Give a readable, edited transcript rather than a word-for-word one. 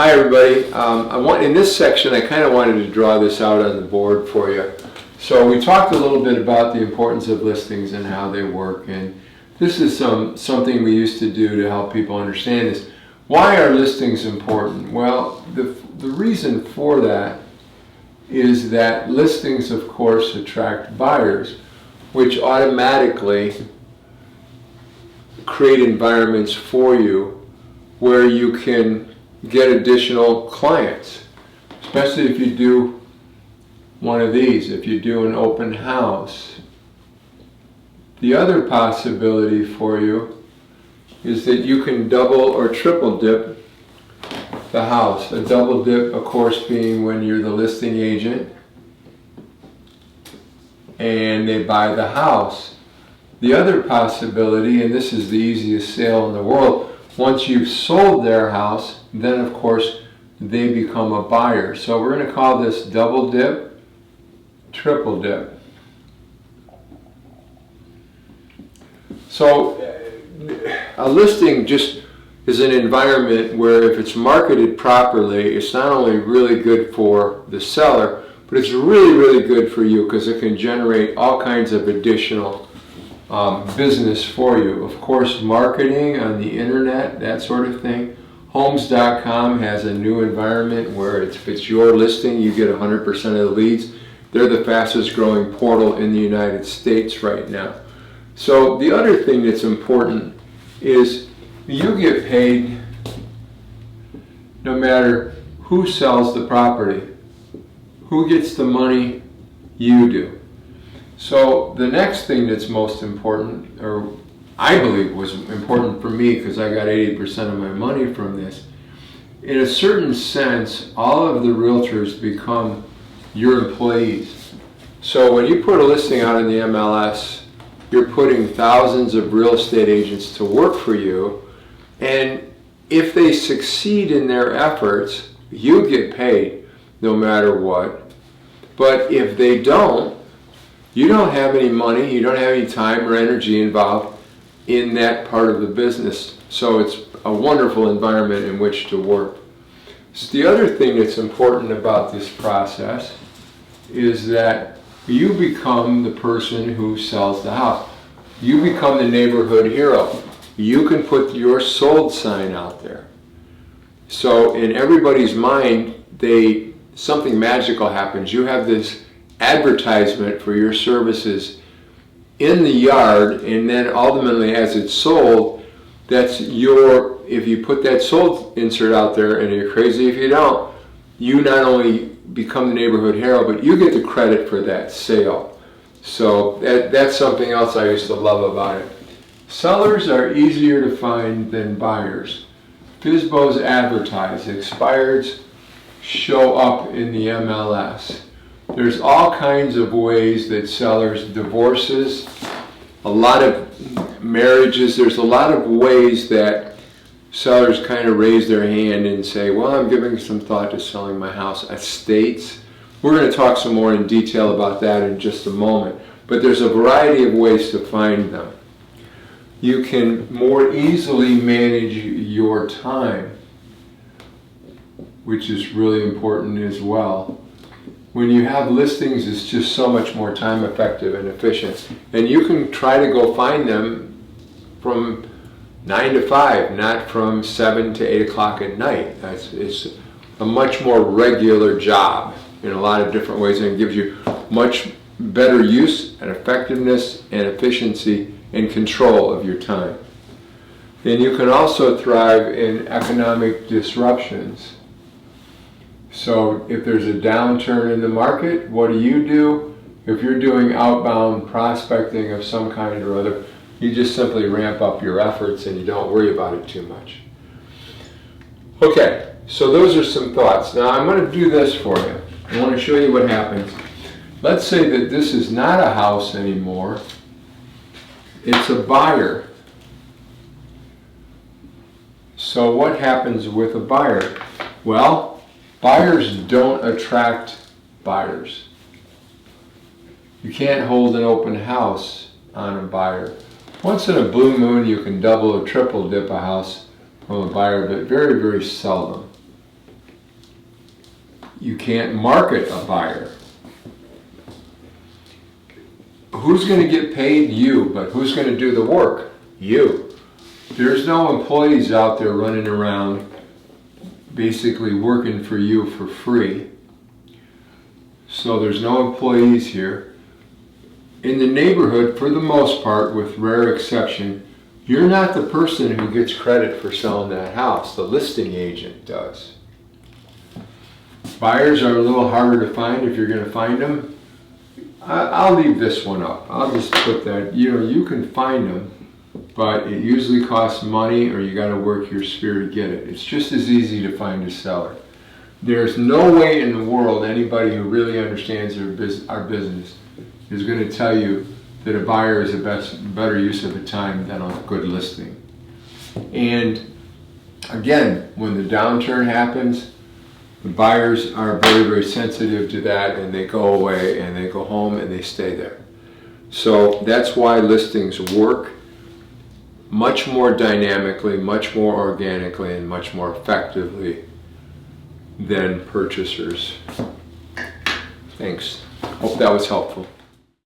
Hi everybody. In this section I kind of wanted to draw this out on the board for you. So we talked a little bit about the importance of listings and how they work, and this is something we used to do to help people understand this. Why are listings important? Well, the reason for that is that listings of course attract buyers, which automatically create environments for you where you can get additional clients, especially if you do one of these, if you do an open house. The other possibility for you is that you can double or triple dip the house. A double dip, of course, being when you're the listing agent and they buy the house. The other possibility, and this is the easiest sale in the world, once you've sold their house, then of course they become a buyer. So we're going to call this double dip, triple dip. So a listing just is an environment where if it's marketed properly, it's not only really good for the seller, but it's really, really good for you because it can generate all kinds of additional business for you. Of course, marketing on the internet, that sort of thing. Homes.com has a new environment where if it's your listing, you get 100% of the leads. They're the fastest growing portal in the United States right now. So the other thing that's important is you get paid no matter who sells the property. Who gets the money? You do. So the next thing that's most important, or I believe was important for me because I got 80% of my money from this, in a certain sense, all of the realtors become your employees. So when you put a listing out in the MLS, you're putting thousands of real estate agents to work for you, and if they succeed in their efforts, you get paid no matter what. But if they don't, you don't have any money, you don't have any time or energy involved in that part of the business. So it's a wonderful environment in which to work. So the other thing that's important about this process is that you become the person who sells the house. You become the neighborhood hero. You can put your sold sign out there. So in everybody's mind, something magical happens. You have this advertisement for your services in the yard, and then ultimately as it's sold, if you put that sold insert out there, and you're crazy if you don't, you not only become the neighborhood hero, but you get the credit for that sale. So that's something else I used to love about it. Sellers are easier to find than buyers. FSBOs advertise, expireds show up in the MLS. There's all kinds of ways that sellers, divorces, a lot of marriages, there's a lot of ways that sellers kind of raise their hand and say, well, I'm giving some thought to selling my house. Estates, we're going to talk some more in detail about that in just a moment, but there's a variety of ways to find them. You can more easily manage your time, which is really important as well. When you have listings, it's just so much more time effective and efficient. And you can try to go find them from 9 to 5, not from 7 to 8 o'clock at night. It's a much more regular job in a lot of different ways, and it gives you much better use and effectiveness and efficiency and control of your time. And you can also thrive in economic disruptions. So if there's a downturn in the market, what do? If you're doing outbound prospecting of some kind or other, you just simply ramp up your efforts and you don't worry about it too much. Okay, so those are some thoughts. Now I'm going to do this for you. I want to show you what happens. Let's say that this is not a house anymore. It's a buyer. So what happens with a buyer? Well, buyers don't attract buyers. You can't hold an open house on a buyer. Once in a blue moon you can double or triple dip a house from a buyer, but very, very seldom. you can't market a buyer. Who's going to get paid? You. But who's going to do the work? You. There's no employees out there running around basically working for you for free. So there's no employees here. In the neighborhood, for the most part, with rare exception, you're not the person who gets credit for selling that house. The listing agent does. Buyers are a little harder to find if you're going to find them. I'll leave this one up. I'll just put that, you can find them, but it usually costs money or you got to work your spear to get it. It's just as easy to find a seller. There's no way in the world anybody who really understands our business is going to tell you that a buyer is a better use of a time than a good listing. And again, when the downturn happens, the buyers are very, very sensitive to that, and they go away and they go home and they stay there. So that's why listings work much more dynamically, much more organically, and much more effectively than purchasers. Thanks. Hope that was helpful.